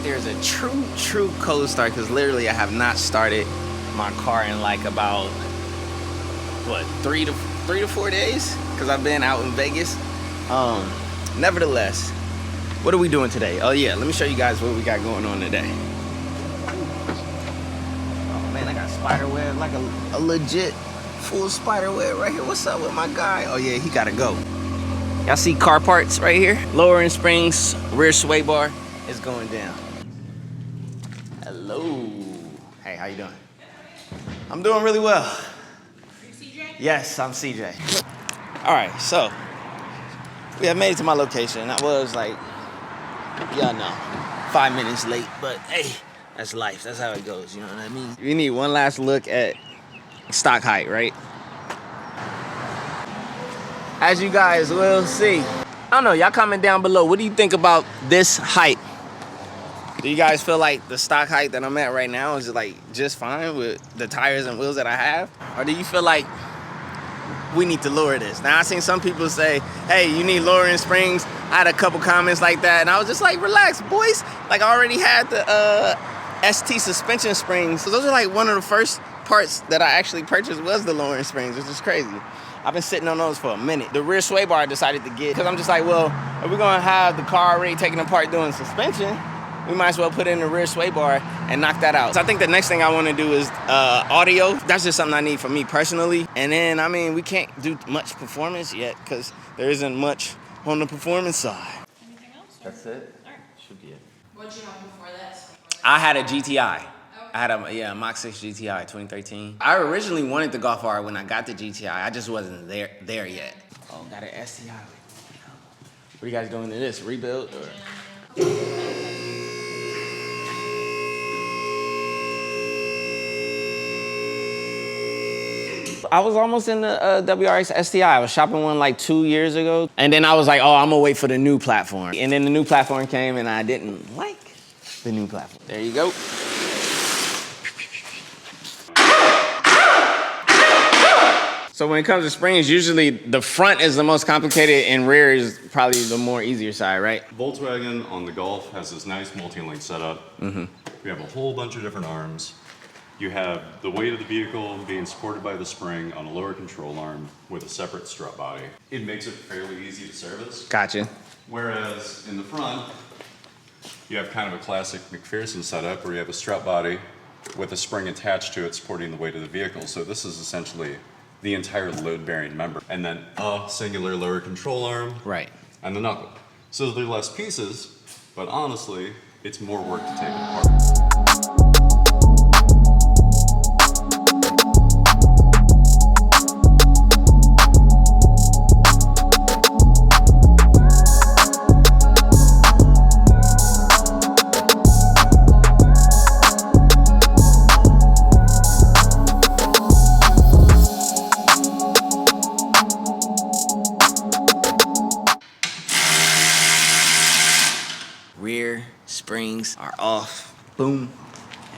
there's a true cold start, because literally I have not started my car in like about, what, 3 to 4 days? Because I've been out in Vegas. Nevertheless, what are we doing today? Oh yeah, let me show you guys what we got going on today. Oh man, I got spider web, like a legit full spider web right here. What's up with my guy? Oh yeah, he gotta go. Y'all see car parts right here? Lowering springs, rear sway bar is going down. Hello. Hey, how you doing? I'm doing really well. Are you CJ? Yes, I'm CJ. All right, so we have made it to my location. I was like, y'all know, 5 minutes late, but hey, that's life. That's how it goes, you know what I mean? We need one last look at stock height, right? As you guys will see. I don't know, y'all comment down below. What do you think about this height? Do you guys feel like the stock height that I'm at right now is like just fine with the tires and wheels that I have? Or do you feel like we need to lower this? Now, I've seen some people say, hey, you need lowering springs. I had a couple comments like that, and I was just like, relax, boys. Like, I already had the ST suspension springs. So those are like one of the first parts that I actually purchased was the lowering springs, which is crazy. I've been sitting on those for a minute. The rear sway bar I decided to get, because I'm just like, well, if we're gonna have the car already taken apart doing suspension, we might as well put in the rear sway bar and knock that out. So I think the next thing I wanna do is audio. That's just something I need for me personally. And then, I mean, we can't do much performance yet because there isn't much on the performance side. Anything else? That's it? All right. Should be it. What did you have before this? I had a GTI. Okay. I had a Mach 6 GTI 2013. I originally wanted the Golf R when I got the GTI. I just wasn't there yet. Oh, got an STI. What are you guys doing to this? Rebuild or? I was almost in the WRX STI. I was shopping one like 2 years ago. And then I was like, oh, I'm gonna wait for the new platform. And then the new platform came and I didn't like the new platform. There you go. So when it comes to springs, usually the front is the most complicated and rear is probably the more easier side, right? Volkswagen on the Golf has this nice multi-link setup. Mm-hmm. We have a whole bunch of different arms. You have the weight of the vehicle being supported by the spring on a lower control arm with a separate strut body. It makes it fairly easy to service. Gotcha. Whereas in the front, you have kind of a classic McPherson setup where you have a strut body with a spring attached to it supporting the weight of the vehicle. So this is essentially the entire load-bearing member. And then a singular lower control arm. Right. And the knuckle. So they're less pieces, but honestly, it's more work to take apart. Rear springs are off. Boom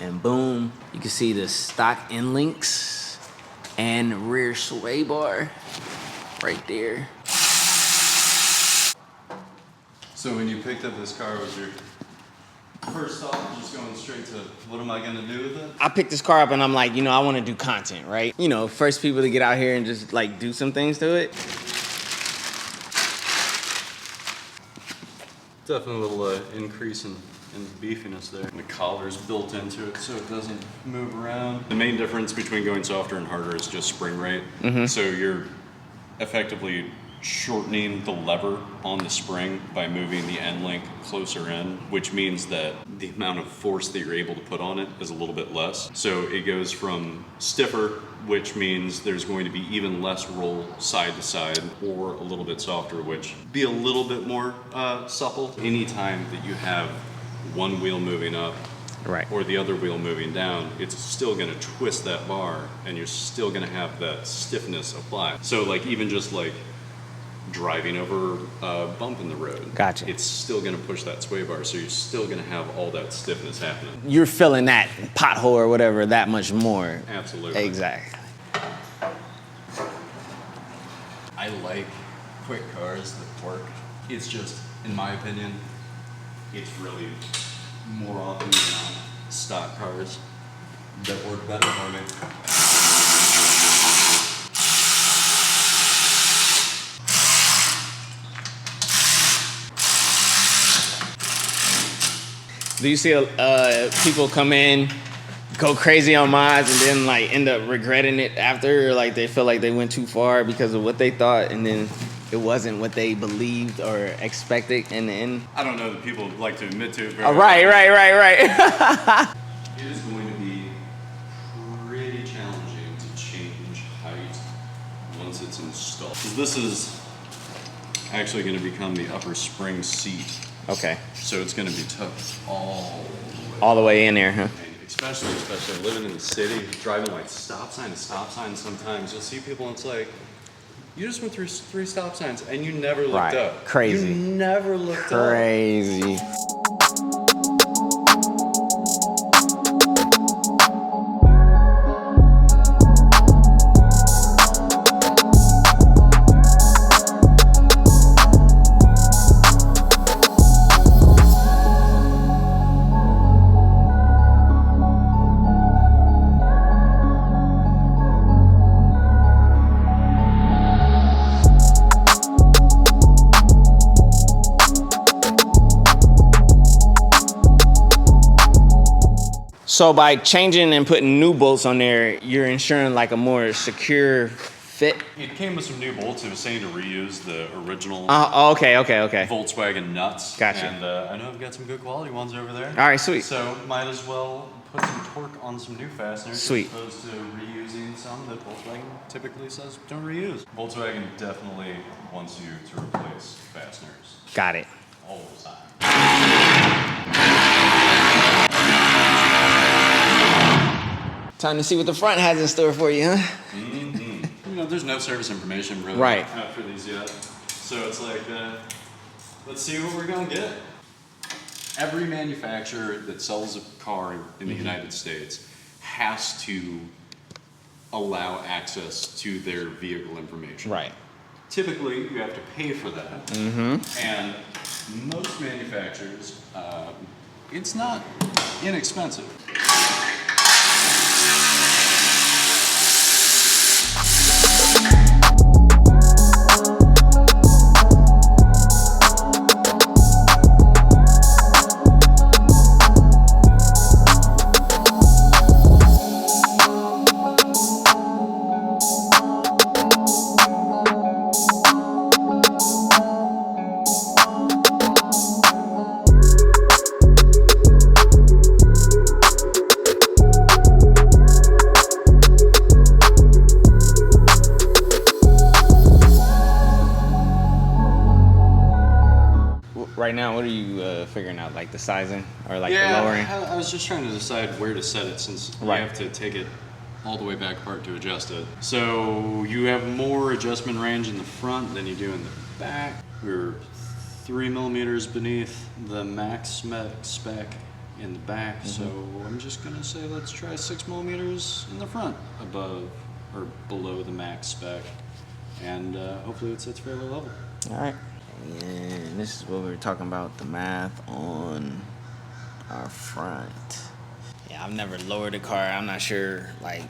and boom. You can see the stock EndLinks and rear sway bar right there. So when you picked up this car, was your first thought just going straight to what am I gonna do with it? I picked this car up and I'm like, you know, I want to do content, right? You know, first people to get out here and just like do some things to it. Definitely a little increase in beefiness there. And the collar's built into it so it doesn't move around. The main difference between going softer and harder is just spring rate. Mm-hmm. So you're effectively shortening the lever on the spring by moving the end link closer in, which means that the amount of force that you're able to put on it is a little bit less. So it goes from stiffer, which means there's going to be even less roll side to side, or a little bit softer, which be a little bit more supple. Anytime that you have one wheel moving up Right. or the other wheel moving down, it's still going to twist that bar and you're still going to have that stiffness apply. So like even just like driving over a bump in the road, Gotcha. it's still going to push that sway bar, so you're still going to have all that stiffness happening. You're feeling that pothole or whatever that much more. Absolutely. Exactly. I like quick cars that work. It's just, in my opinion, it's really more often than not stock cars that work better for me. Do you see people come in, go crazy on mods, and then like end up regretting it after, or like they feel like they went too far because of what they thought, and then it wasn't what they believed or expected in the end? I don't know that people like to admit to it. Oh, right. It is going to be pretty challenging to change height once it's installed. 'Cause this is actually going to become the upper spring seat. Okay. So it's going to be tough All the way in there, huh? Especially living in the city, driving like stop sign to stop sign. Sometimes you'll see people and it's like, you just went through 3 stop signs and you never looked up. Crazy. You never looked up. Crazy. So by changing and putting new bolts on there, you're ensuring like a more secure fit? It came with some new bolts. It was saying to reuse the original Okay. Volkswagen nuts. Gotcha. And I know I've got some good quality ones over there. All right, sweet. So might as well put some torque on some new fasteners. Sweet. As opposed to reusing some that Volkswagen typically says don't reuse. Volkswagen definitely wants you to replace fasteners. Got it. All the time. Time to see what the front has in store for you, huh? Mm-hmm. You know, there's no service information really out for these yet. So it's like, let's see what we're gonna get. Every manufacturer that sells a car in the United States has to allow access to their vehicle information. Right. Typically, you have to pay for that. Mm-hmm. And most manufacturers, it's not inexpensive. Right now, what are you figuring out, like the sizing or like the Yeah, lowering? I was just trying to decide where to set it since you have to take it all the way back apart to adjust it. So you have more adjustment range in the front than you do in the back. We're 3 millimeters beneath the max spec in the back. So I'm just gonna say let's try 6 millimeters in the front above or below the max spec. And hopefully it sits fairly level. All right. And this is what we were talking about, the math on our front. Yeah, I've never lowered a car. I'm not sure like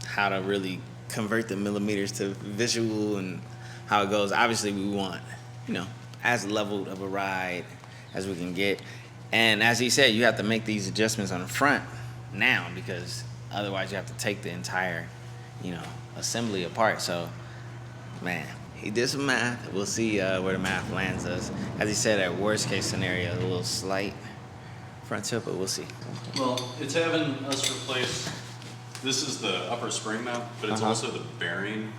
how to really convert the millimeters to visual and how it goes. Obviously we want, you know, as leveled of a ride as we can get. And as he said, you have to make these adjustments on the front now because otherwise you have to take the entire, you know, assembly apart. So, man, he did some math. We'll see where the math lands us. As he said, at worst case scenario, a little slight front tilt, but we'll see. Well, it's having us replace, this is the upper spring mount, but it's also the bearing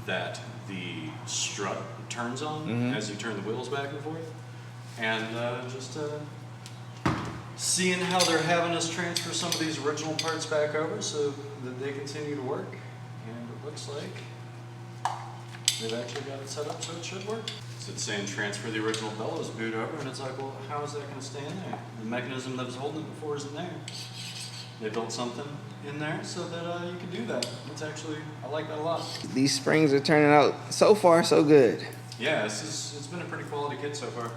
that the strut turns on as you turn the wheels back and forth. And just seeing how they're having us transfer some of these original parts back over so that they continue to work. And it looks like they've actually got it set up so it should work. So it's saying transfer the original bellows boot over, and it's like, well, how is that going to stay in there? The mechanism that was holding it before isn't there. They built something in there so that you can do that. It's actually, I like that a lot. These springs are turning out so far so good. Yeah, it's been a pretty quality kit so far.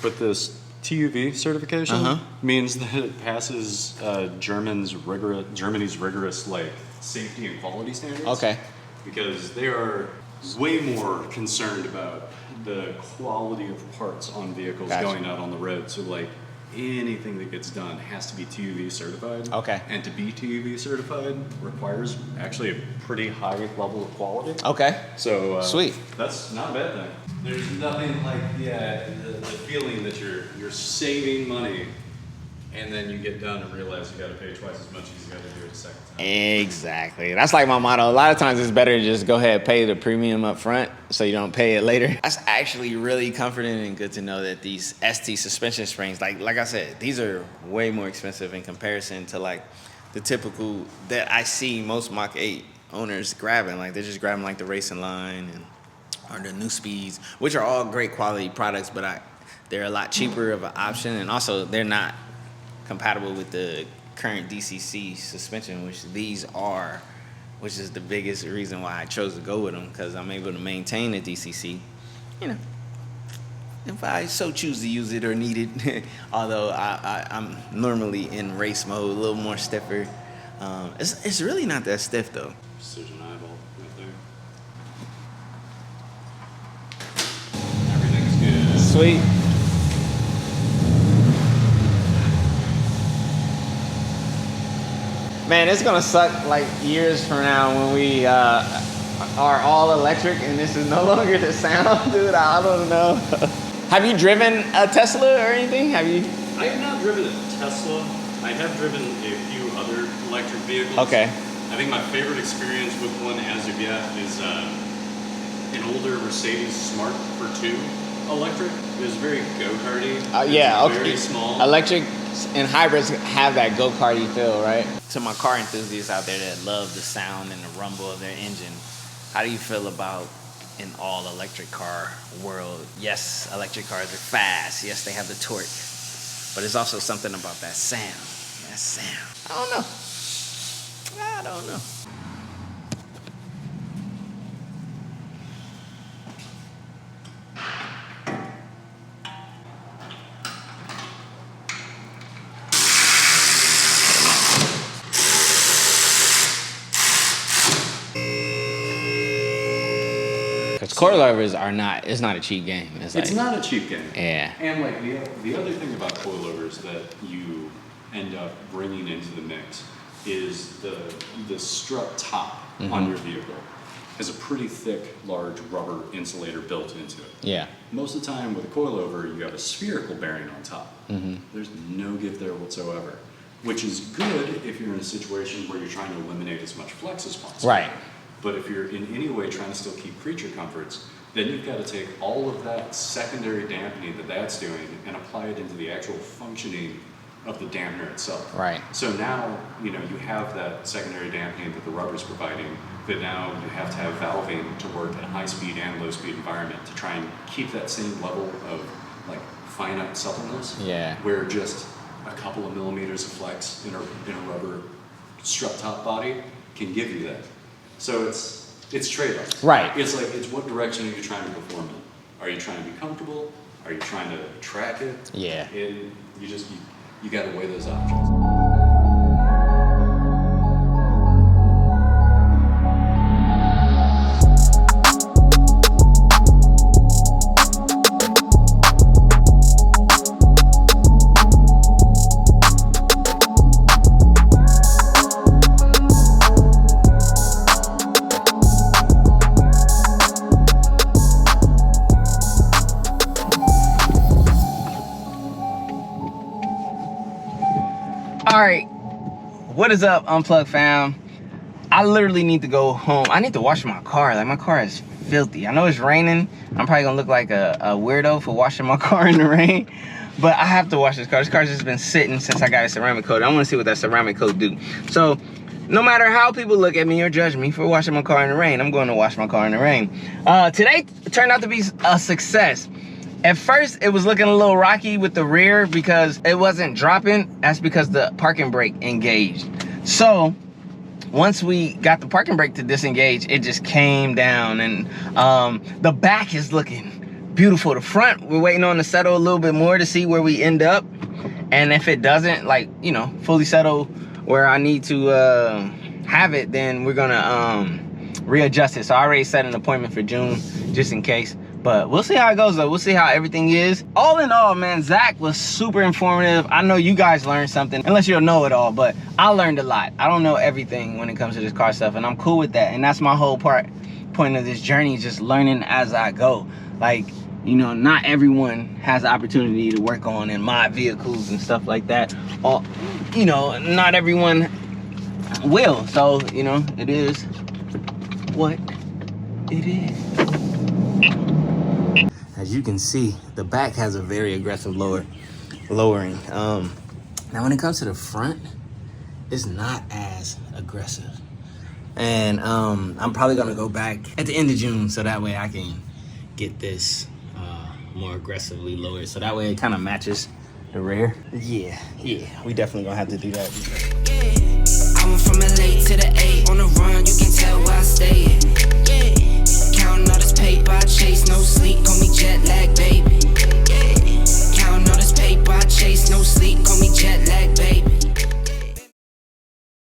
Put this TÜV certification means that it passes Germany's rigorous like safety and quality standards. Okay. Because they are way more concerned about the quality of parts on vehicles going out on the road. So like anything that gets done has to be TÜV certified. Okay. And to be TÜV certified requires actually a pretty high level of quality. Okay. So sweet. That's not a bad thing. There's nothing like the feeling that you're saving money, and then you get done and realize you got to pay twice as much as you got to do it a second time. Exactly. That's like my motto. A lot of times it's better to just go ahead and pay the premium up front so you don't pay it later. That's actually really comforting and good to know that these ST suspension springs, like I said, these are way more expensive in comparison to like the typical that I see most Mach 8 owners grabbing. Like they're just grabbing like the Racing Line or the Neuspeeds, which are all great quality products, but they're a lot cheaper of an option, and also they're not compatible with the current DCC suspension, which these are, which is the biggest reason why I chose to go with them, because I'm able to maintain the DCC, you know, if I so choose to use it or need it. Although I'm normally in race mode, a little more stiffer. It's really not that stiff though. Precision eyeball right there. Everything's good. Sweet. Man, it's gonna suck like years from now when we are all electric and this is no longer the sound, dude. I don't know. Have you driven a Tesla or anything? Have you? I have not driven a Tesla. I have driven a few other electric vehicles. Okay. I think my favorite experience with one as of yet is an older Mercedes Smart for 2 electric. It was very go-karty. Yeah, okay. Very small. Electric and hybrids have that go-karty feel, right? To my car enthusiasts out there that love the sound and the rumble of their engine, how do you feel about an all-electric car world? Yes, electric cars are fast. Yes, they have the torque. But there's also something about that sound. That sound. I don't know. Because coilovers are not, it's not a cheap game. It's not a cheap game. Yeah. And like the other thing about coilovers that you end up bringing into the mix is the strut top on your vehicle has a pretty thick, large rubber insulator built into it. Yeah. Most of the time with a coilover, you have a spherical bearing on top. There's no give there whatsoever, which is good if you're in a situation where you're trying to eliminate as much flex as possible. Right. But if you're in any way trying to still keep creature comforts, then you've got to take all of that secondary dampening that's doing and apply it into the actual functioning of the dampener itself. Right. So now, you have that secondary dampening that the rubber's providing, but now you have to have valving to work in a high speed and low speed environment to try and keep that same level of like finite suppleness. Yeah. Where just a couple of millimeters of flex in a rubber strut top body can give you that. So it's trade-offs. Right. It's like, it's what direction are you trying to perform in? Are you trying to be comfortable? Are you trying to track it? Yeah. And you got to weigh those options. All right, what is up, Unplugged fam? I literally need to go home. I need to wash my car. Like, my car is filthy. I know it's raining. I'm probably gonna look like a weirdo for washing my car in the rain, but I have to wash this car. This car's just been sitting since I got a ceramic coat. I wanna see what that ceramic coat do. So, no matter how people look at me or judge me for washing my car in the rain, I'm going to wash my car in the rain. Today turned out to be a success. At first, it was looking a little rocky with the rear because it wasn't dropping. That's because the parking brake engaged. So once we got the parking brake to disengage, it just came down, and the back is looking beautiful. The front, we're waiting on to settle a little bit more to see where we end up. And if it doesn't, like, you know, fully settle where I need to have it, then we're gonna readjust it. So I already set an appointment for June just in case. But we'll see how it goes though. We'll see how everything is. All in all, man, Zach was super informative. I know you guys learned something, unless you don't know it all, but I learned a lot. I don't know everything when it comes to this car stuff, and I'm cool with that. And that's my whole point of this journey, just learning as I go. Like, you know, not everyone has the opportunity to work on and mod vehicles and stuff like that. Or, you know, not everyone will. So, you know, it is what it is. As you can see, the back has a very aggressive lowering. Now when it comes to the front, it's not as aggressive. And I'm probably gonna go back at the end of June so that way I can get this more aggressively lowered. So that way it kind of matches the rear. Yeah, we definitely gonna have to do that. I went from LA to the A on the run, you can tell where I stay.